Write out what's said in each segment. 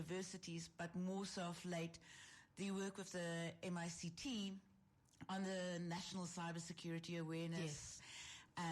universities, but more so of late, the work with the MICT on the National Cybersecurity Awareness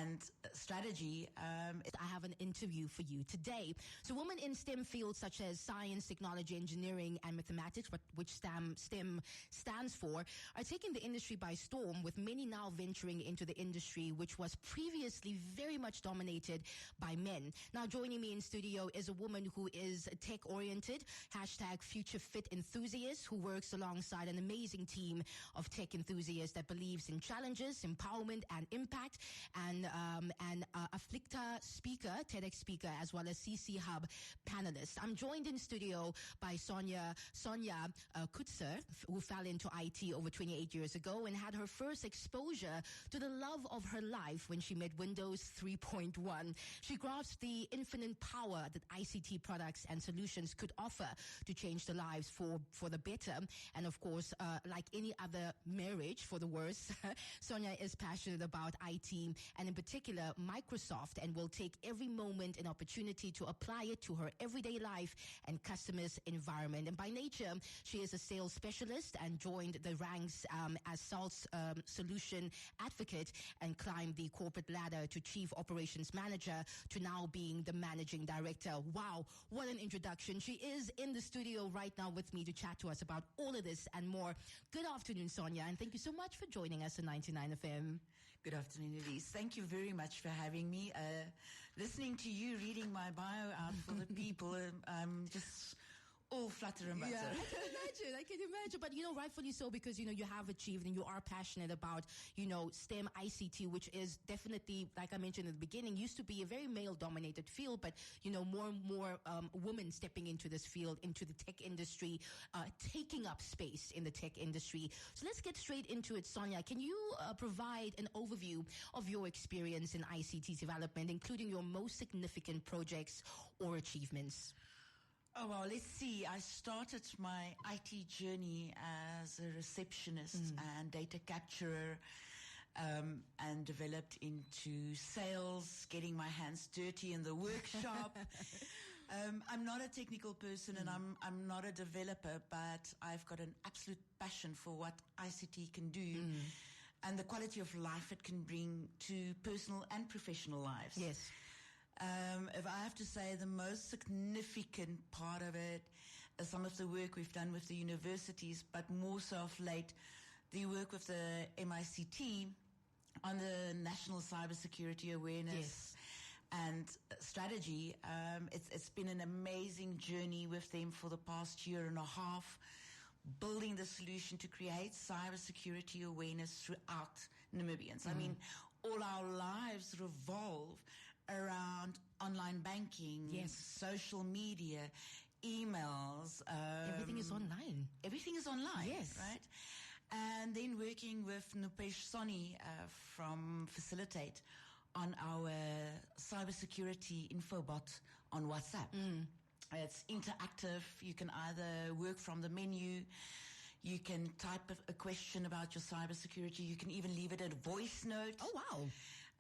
and strategy. I have an interview for you today. So women in STEM fields such as science, technology, engineering, and mathematics, which STEM stands for, are taking the industry by storm, with many now venturing into the industry, which was previously very much dominated by men. Now joining me in studio is a woman who is tech-oriented, #FutureFit enthusiast, who works alongside an amazing team of tech enthusiasts that believes in challenges, empowerment, and impact, and Afflicta speaker, TEDx speaker, as well as CC Hub panelist. I'm joined in studio by Sonja Coetzer, who fell into IT over 28 years ago and had her first exposure to the love of her life when she met Windows 3.1. She grasped the infinite power that ICT products and solutions could offer to change the lives for the better. And of course, like any other marriage, for the worse, Sonja is passionate about IT and in particular Microsoft, and will take every moment and opportunity to apply it to her everyday life and customers' environment. And by nature, she is a sales specialist and joined the ranks as sales solution advocate, and climbed the corporate ladder to chief operations manager, to now being the managing director. Wow, what an introduction. She is in the studio right now with me to chat to us about all of this and more. Good afternoon, Sonja, and thank you so much for joining us on 99 FM. Good afternoon, Elise. Thank you very much for having me. Listening to you reading my bio out for the people, I'm just all flutter and butter. Yeah, I can imagine. But, rightfully so, because, you have achieved and you are passionate about, STEM ICT, which is definitely, like I mentioned at the beginning, used to be a very male-dominated field, but, more and more women stepping into this field, into the tech industry, taking up space in the tech industry. So let's get straight into it, Sonja. Can you provide an overview of your experience in ICT development, including your most significant projects or achievements? Oh, well, let's see. I started my IT journey as a receptionist and data capturer, and developed into sales, getting my hands dirty in the workshop. I'm not a technical person and I'm not a developer, but I've got an absolute passion for what ICT can do and the quality of life it can bring to personal and professional lives. Yes. If I have to say, the most significant part of it is some of the work we've done with the universities, but more so of late, the work with the MICT on the National Cybersecurity Awareness and strategy. It's been an amazing journey with them for the past year and a half, building the solution to create cybersecurity awareness throughout Namibians. I mean, all our lives revolve around online banking, social media, emails. Everything is online. Everything is online, yes. Right? And then working with Nupesh Soni from Facilitate on our cybersecurity infobot on WhatsApp. It's interactive. You can either work from the menu, you can type a question about your cybersecurity, you can even leave it a voice note. Oh, wow.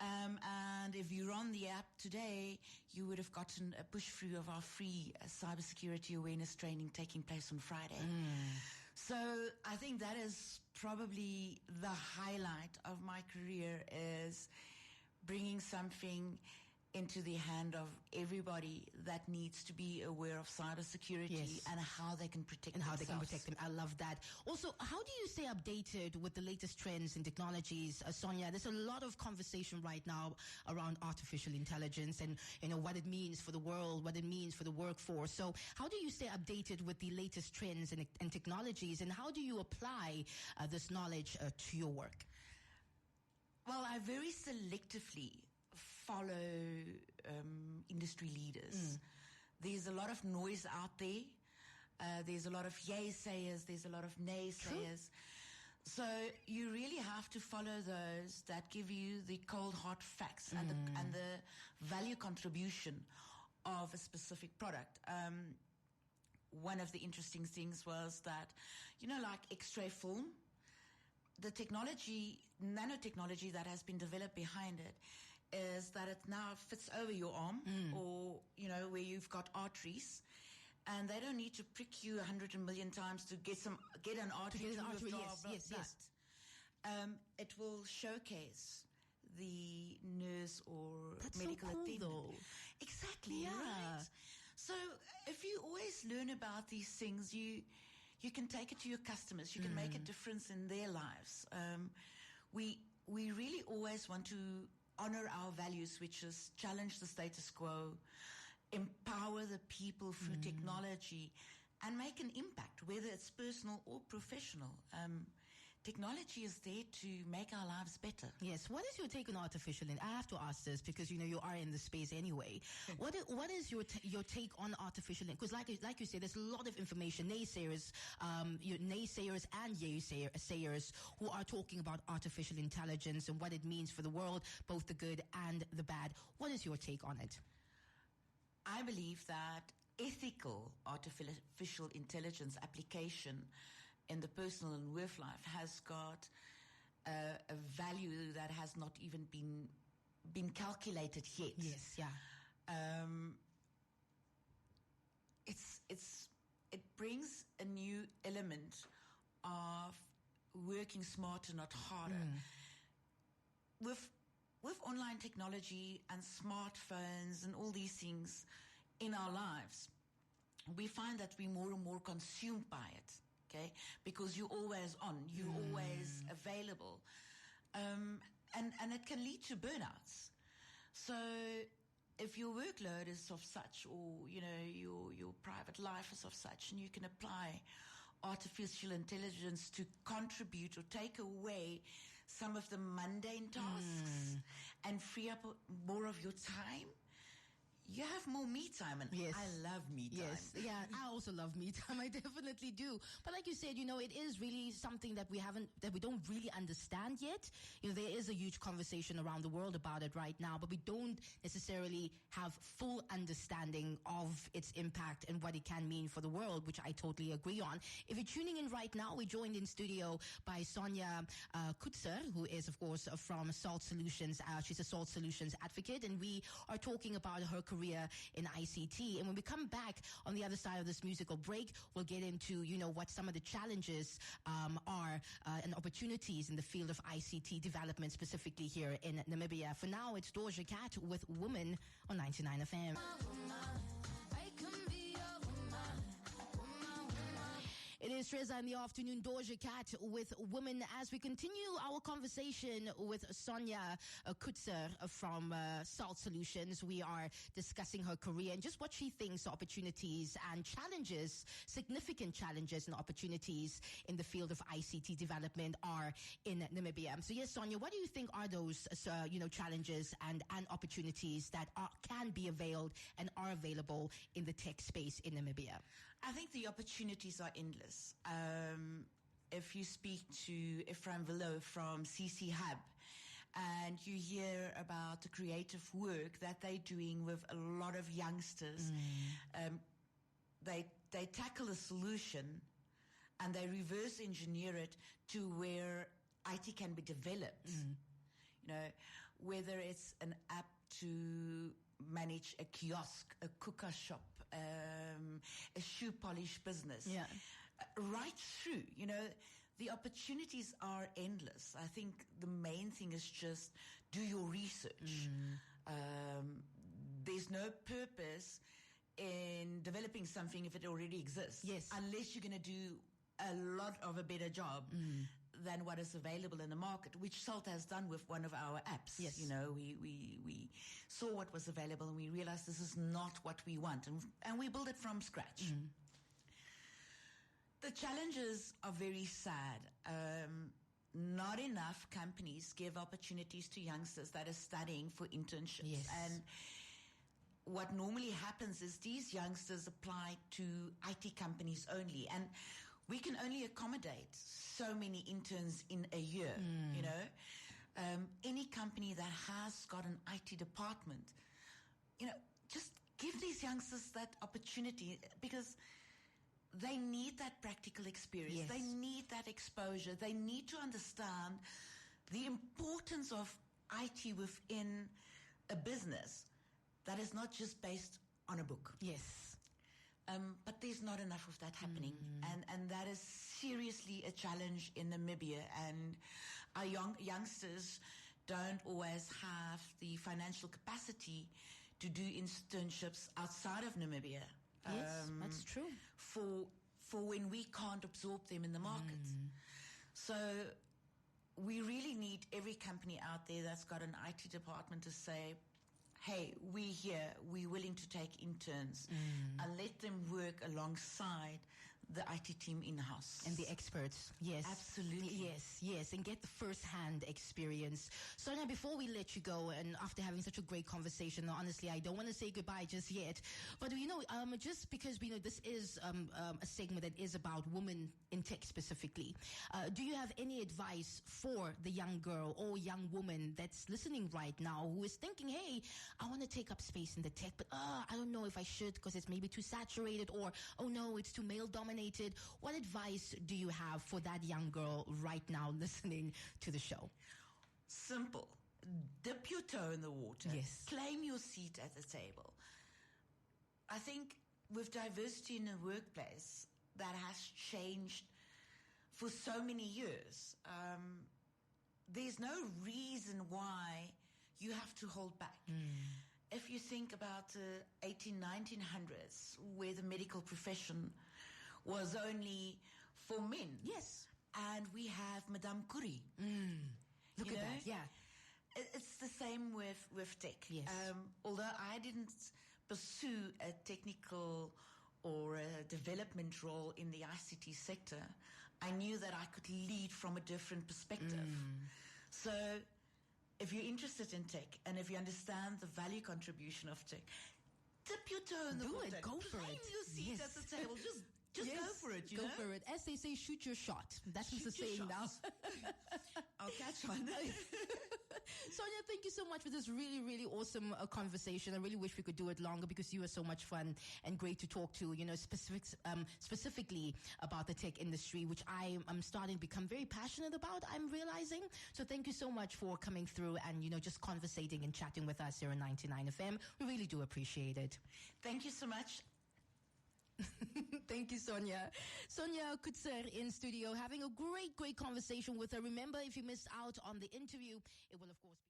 And if you're on the app today, you would have gotten a push through of our free cybersecurity awareness training taking place on Friday. So I think that is probably the highlight of my career, is bringing something into the hand of everybody that needs to be aware of cybersecurity and how they can protect themselves. How they can protect them. I love that. Also, how do you stay updated with the latest trends and technologies, Sonja? There's a lot of conversation right now around artificial intelligence and, what it means for the world, what it means for the workforce. So how do you stay updated with the latest trends and technologies, and how do you apply this knowledge to your work? Well, I very selectively follow industry leaders. There's a lot of noise out there. There's a lot of yay sayers. There's a lot of naysayers. True. So you really have to follow those that give you the cold hard facts and the value contribution of a specific product. One of the interesting things was that, like X-ray film, the technology, nanotechnology that has been developed behind it, is that it now fits over your arm or, where you've got arteries. and they don't need to prick you 100 million times to get an artery to withdraw blood. It will showcase the nurse or medical attendant. Though. Exactly, right? So if you always learn about these things, you can take it to your customers. You can make a difference in their lives. We really always want to honor our values, which is challenge the status quo, empower the people through technology, and make an impact, whether it's personal or professional. Technology is there to make our lives better. Yes. What is your take on artificial? And I have to ask this because you are in the space anyway. What is your take on artificial? Because like you said, there's a lot of information. Naysayers and sayers who are talking about artificial intelligence and what it means for the world, both the good and the bad. What is your take on it? I believe that ethical artificial intelligence application in the personal and work life has got a value that has not even been calculated yet. Yes, yeah. It brings a new element of working smarter, not harder. With online technology and smartphones and all these things in our lives, we find that we're more and more consumed by it. Okay, because you're always on, you're always available, and it can lead to burnouts. So, if your workload is of such, or your private life is of such, and you can apply artificial intelligence to contribute or take away some of the mundane tasks and free up more of your time, you have more me time, and yes. I love me time. Yes, yeah, I also love me time. I definitely do. But like you said, it is really something that we don't really understand yet. There is a huge conversation around the world about it right now, but we don't necessarily have full understanding of its impact and what it can mean for the world, which I totally agree on. If you're tuning in right now, we're joined in studio by Sonja Coetzer, who is, of course, from Salt Solutions. She's a Salt Solutions advocate, and we are talking about her career in ICT. And when we come back on the other side of this musical break, we'll get into, what some of the challenges are and opportunities in the field of ICT development, specifically here in Namibia. For now, it's Doja Cat with Woman on 99 FM. It is Treza in the afternoon, Doja Cat with Women, as we continue our conversation with Sonja Coetzer from Salt Solutions. We are discussing her career and just what she thinks the opportunities and challenges, significant challenges and opportunities in the field of ICT development are in Namibia. So yes, Sonja, what do you think are those challenges and opportunities that can be availed and are available in the tech space in Namibia? I think the opportunities are endless. If you speak to Ephraim Villo from CC Hub, and you hear about the creative work that they're doing with a lot of youngsters, they tackle a solution and they reverse engineer it to where IT can be developed. Whether it's an app to manage a kiosk, a cooker shop, a shoe polish business. Right through, the opportunities are endless. I think the main thing is just do your research. There's no purpose in developing something if it already exists. Yes. Unless you're going to do a lot of a better job than what is available in the market, which Salt has done with one of our apps. Yes. We saw what was available and we realized this is not what we want, and we build it from scratch. The challenges are very sad. Not enough companies give opportunities to youngsters that are studying for internships. Yes. And what normally happens is these youngsters apply to IT companies only, and we can only accommodate so many interns in a year. Any company that has got an IT department, just give these youngsters that opportunity, because they need that practical experience. Yes. They need that exposure. They need to understand the importance of IT within a business that is not just based on a book. Yes. But there's not enough of that happening. And that is seriously a challenge in Namibia. And our youngsters don't always have the financial capacity to do internships outside of Namibia. Yes, that's true. For when we can't absorb them in the market. So we really need every company out there that's got an IT department to say, hey, we're here, we're willing to take interns, and let them work alongside the IT team in-house. And the experts, yes. Absolutely. Yes, and get the first-hand experience. Sonja, before we let you go, and after having such a great conversation, honestly, I don't want to say goodbye just yet, but just because we know this is a segment that is about women in tech specifically, do you have any advice for the young girl or young woman that's listening right now who is thinking, hey, I want to take up space in the tech, but I don't know if I should because it's maybe too saturated, or, oh no, it's too male-dominated. What advice do you have for that young girl right now listening to the show? Simple. Dip your toe in the water. Yes. Claim your seat at the table. I think with diversity in the workplace, that has changed for so many years. There's no reason why you have to hold back. If you think about the 1900s, where the medical profession was only for men. Yes. And we have Madame Curie. Look at that, yeah. It's the same with tech. Yes. Although I didn't pursue a technical or a development role in the ICT sector, I knew that I could lead from a different perspective. So if you're interested in tech, and if you understand the value contribution of tech, dip your toe in the water. Do it. Go for it. Claim your seat at the table. Just go for it, Go for it. As they say, shoot your shot. That's what they're saying now. I'll catch one. Sonja, thank you so much for this really, really awesome conversation. I really wish we could do it longer because you were so much fun and great to talk to, specifically about the tech industry, which I am starting to become very passionate about, I'm realizing. So thank you so much for coming through and, just conversating and chatting with us here on 99 FM. We really do appreciate it. Thank you so much. Thank you, Sonja. Sonja Coetzer in studio, having a great conversation with her. Remember, if you missed out on the interview, it will, of course, be...